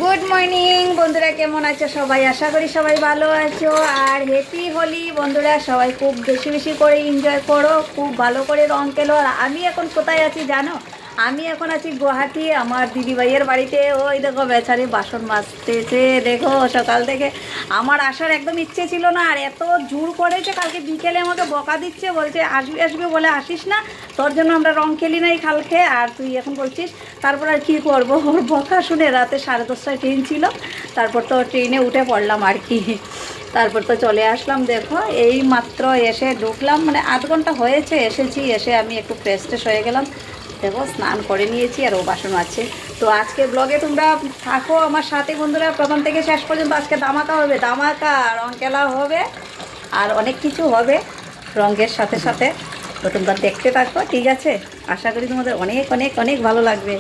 Good morning বন্ধুরা, কেমন আছো সবাই? আশা করি সবাই ভালো আছো। আর হ্যাপি হোলি বন্ধুরা, সবাই খুব বেশি বেশি করে এনজয় করো, খুব ভালো করে রং খেলো। আর আমি এখন কোথায় আছি জানো? আমি এখন আছি গুয়াহাটি, আমার দিদিভাইয়ের বাড়িতে। ওই দেখো বেচারি বাসন মাজতেছে, দেখো সকাল থেকে। আমার আসার একদম ইচ্ছে ছিল না, আর এত জোর করেছে কালকে বিকেলে, আমাকে বকা দিচ্ছে, বলছে আসবি আসবি বলে আসিস না, তোর জন্য আমরা রং খেলি নাই কালকে, আর তুই এখন বলছিস। তারপর আর কী করবো, ওর বকা শুনে রাতে 10:30টায় ট্রেন ছিল, তারপর তো ট্রেনে উঠে পড়লাম আর কি। তারপর তো চলে আসলাম। দেখো এই মাত্র এসে ঢুকলাম, মানে আধ ঘন্টা হয়েছে এসেছি। এসে আমি একটু ফ্রেশ ট্রেশ হয়ে গেলাম, দেখো স্নান করে নিয়েছি, আর ও বাসন আছে। তো আজকে ব্লগে তোমরা থাকো আমার সাথে বন্ধুরা, প্রথম থেকে শেষ পর্যন্ত। আজকে ধামাকা হবে, ধামাকা রং খেলা হবে, আর অনেক কিছু হবে রঙের সাথে সাথে। তো তোমরা দেখতে থাকো, ঠিক আছে? আশা করি তোমাদের অনেক অনেক অনেক ভালো লাগবে।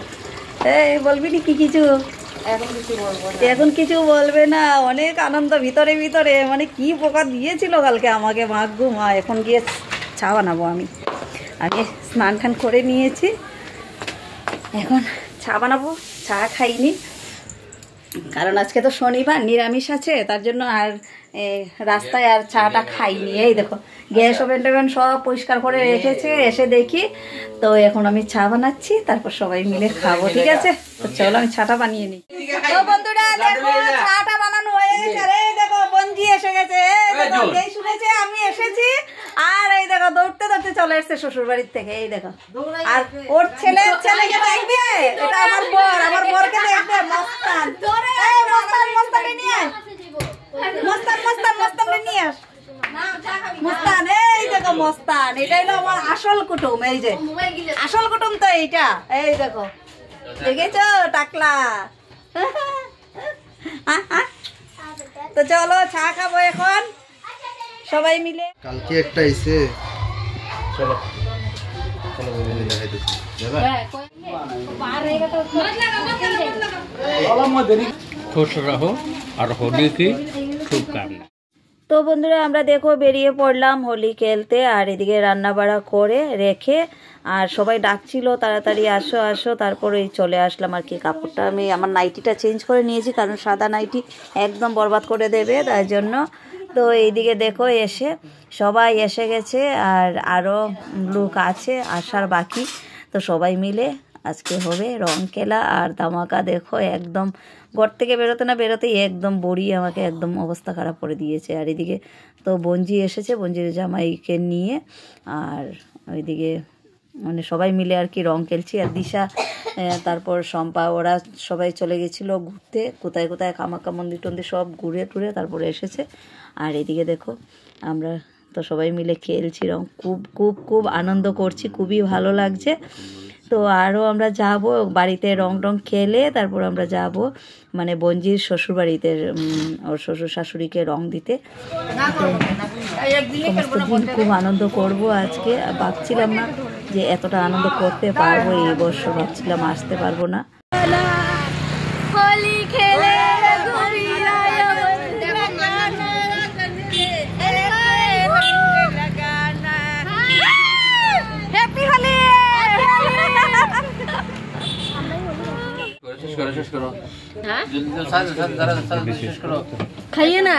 এই বলবি নি কি কিছু? এখন কিছু বলবে না, অনেক আনন্দ ভিতরে ভিতরে। মানে কি পোকা দিয়েছিল কালকে আমাকে, মাগো মা। এখন গিয়ে চা বানাবো আমি। আগে স্নান টান করে নিয়েছি, এখন চা বানাবো। চা খাইনি, কারণ আজকে তো শনিবার, নিরামিষ আছে, তার জন্য। আর রাস্তায় আর চাটা খাইনি। এই দেখো গ্যাস ওভেন টোভেন সব পরিষ্কার করে রেখেছে, এসে দেখি। তো এখন আমি চা বানাচ্ছি, তারপর সবাই মিলে খাবো, ঠিক আছে? তো চলো আমি চাটা বানিয়ে নিই। তো বন্ধুরা দেখো চাটা বানানো হয়ে গেছে। আরে দেখো বঞ্জি এসে গেছে, এই শুনেছে আমি এসেছি। আর এই দেখো দৌড়তে দৌড়তে চলে এসছে শ্বশুর বাড়ির থেকে। এই দেখো, আর ওর ছেলেকে দেখবে, এটা আমার বর, আমার বরকে দেখবে। মস্তান, মস্তান মস্তান নিয়ে আয়, মস্তান মস্তান মস্তান নিয়ে আস, মস্তান। এই দেখো মস্তান, এটা হলো আমার আসল কুটুম। এই যে আসল কুটুম তো এইটা। এই দেখো দেখেছো টাকলা। তো চলো চা খাবো এখন সবাই মিলে। কালকে একটা এসে চলো চলো खुश रहो और होली की शुभकामना। তো বন্ধুরা আমরা দেখো বেরিয়ে পড়লাম হোলি খেলতে, আর এদিকে রান্না বাড়া করে রেখে, আর সবাই ডাকছিল তাড়াতাড়ি আসো আসো। তারপরে চলে আসলাম আর কি। কাপড়টা আমি আমার নাইটিটা চেঞ্জ করে নিয়েছি, কারণ সাদা নাইটি একদম বরবাদ করে দেবে, তাই জন্য। তো এইদিকে দেখো এসে সবাই এসে গেছে, আর আরও লোক আছে আসার বাকি। তো সবাই মিলে আজকে হবে রং খেলা আর ধামাকা। দেখো একদম ঘর থেকে বেরোতে না বেরোতেই একদম বড়ি আমাকে একদম অবস্থা খারাপ করে দিয়েছে। আর এদিকে তো বঞ্জি এসেছে, বঞ্জির জামাইকে নিয়ে, আর ওইদিকে মানে সবাই মিলে আর কি রং খেলছি। আর দিশা তারপর শম্পা ওরা সবাই চলে গেছিলো ঘুরতে, কোথায় কোথায় কামাখ্যা মন্দির টন্দির সব ঘুরে টুরে তারপরে এসেছে। আর এদিকে দেখো আমরা তো সবাই মিলে খেলছি রং, খুব খুব খুব আনন্দ করছি, খুবই ভালো লাগছে। তো আরও আমরা যাব বাড়িতে রং টং খেলে, তারপর আমরা যাব মানে বঞ্জির শ্বশুরবাড়িতে, ওর শ্বশুর শাশুড়িকে রং দিতে। সমস্ত দিন খুব আনন্দ করব আজকে। ভাবছিলাম না যে এতটা আনন্দ করতে পারবো এই বছর, ভাবছিলাম আসতে পারবো না। হোলি খেলে खाइए ना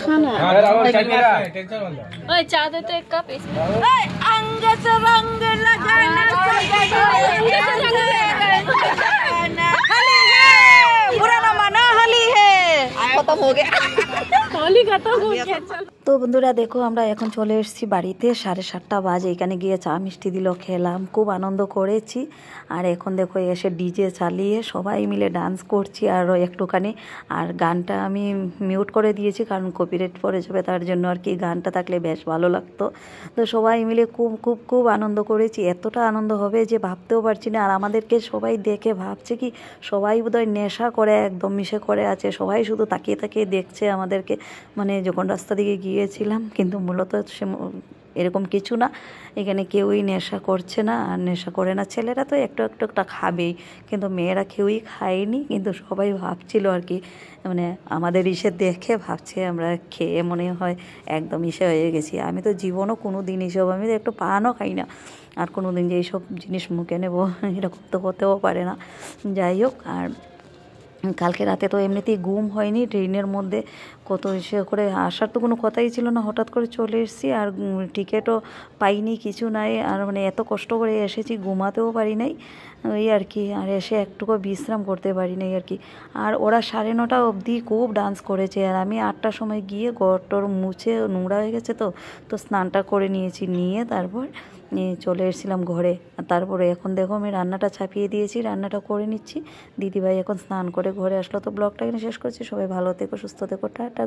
खाना। ओए चाय दे तो एक कप इसमें। ओए अंग से रंग लगाना, पुराना माना होली है खत्म हो गया, होली खत्म हो गया। তো বন্ধুরা দেখো আমরা এখন চলে এসেছি বাড়িতে, 7:30 বাজে। এখানে গিয়ে চা মিষ্টি দিল, খেলাম, খুব আনন্দ করেছি। আর এখন দেখো এসে ডিজে চালিয়ে সবাই মিলে ডান্স করছি আরও একটুখানি। আর গানটা আমি মিউট করে দিয়েছি, কারণ কপিরাইট পড়ে যাবে, তার জন্য আর কি। গানটা থাকলে বেশ ভালো লাগতো। তো সবাই মিলে খুব খুব খুব আনন্দ করেছি, এতটা আনন্দ হবে যে ভাবতেও পারছি না। আর আমাদেরকে সবাই দেখে ভাবছে কি সবাই বোধহয় নেশা করে একদম মিশে করে আছে, সবাই শুধু তাকিয়ে তাকিয়ে দেখছে আমাদেরকে। মানে যখন রাস্তা দিকে গিয়েছিলাম, কিন্তু মূলত এরকম কিছু না, এখানে কেউই নেশা করছে না আর নেশা করে না। ছেলেরা তো একটু একটু একটা খাবেই, কিন্তু মেয়েরা কেউই খায়নি। কিন্তু সবাই ভাবছিল আর কি, মানে আমাদের ইসে দেখে ভাবছে আমরা খেয়ে মনে হয় একদম ইসে হয়ে গেছি। আমি তো জীবনও কোনো দিন এইসব, আমি তো একটু পানও খাই না, আর কোনো দিন যে এইসব জিনিস মুখে নেব এরকম তো হতেও পারে না। যাই হোক, আর কালকে রাতে তো এমনিতেই ঘুম হয়নি, ট্রেনের মধ্যে কত এসে করে আসার তো কোনো কথাই ছিল না, হঠাৎ করে চলে এসেছি আর টিকিটও পাইনি, কিছু নাই। আর মানে এত কষ্ট করে এসেছি, ঘুমাতেও পারি নাই ওই আর কি, আর এসে একটুকু বিশ্রাম করতে পারি নাই আর কি। আর ওরা 9:30 অবধি খুব ডান্স করেছে, আর আমি 8টার সময় গিয়ে ঘরটর মুছে নোংরা হয়ে গেছে, তো স্নানটা করে নিয়েছি, নিয়ে তারপর নিয়ে চলে এসেছিলাম ঘরে। আর তারপরে এখন দেখো আমি রান্নাটা চাপিয়ে দিয়েছি, রান্নাটা করে নিচ্ছি। দিদিভাই এখন স্নান করে ঘরে আসলো। তো ব্লগটা এখানে শেষ করছি। সবাই ভালো থেকো, সুস্থ থেকো, টাটা।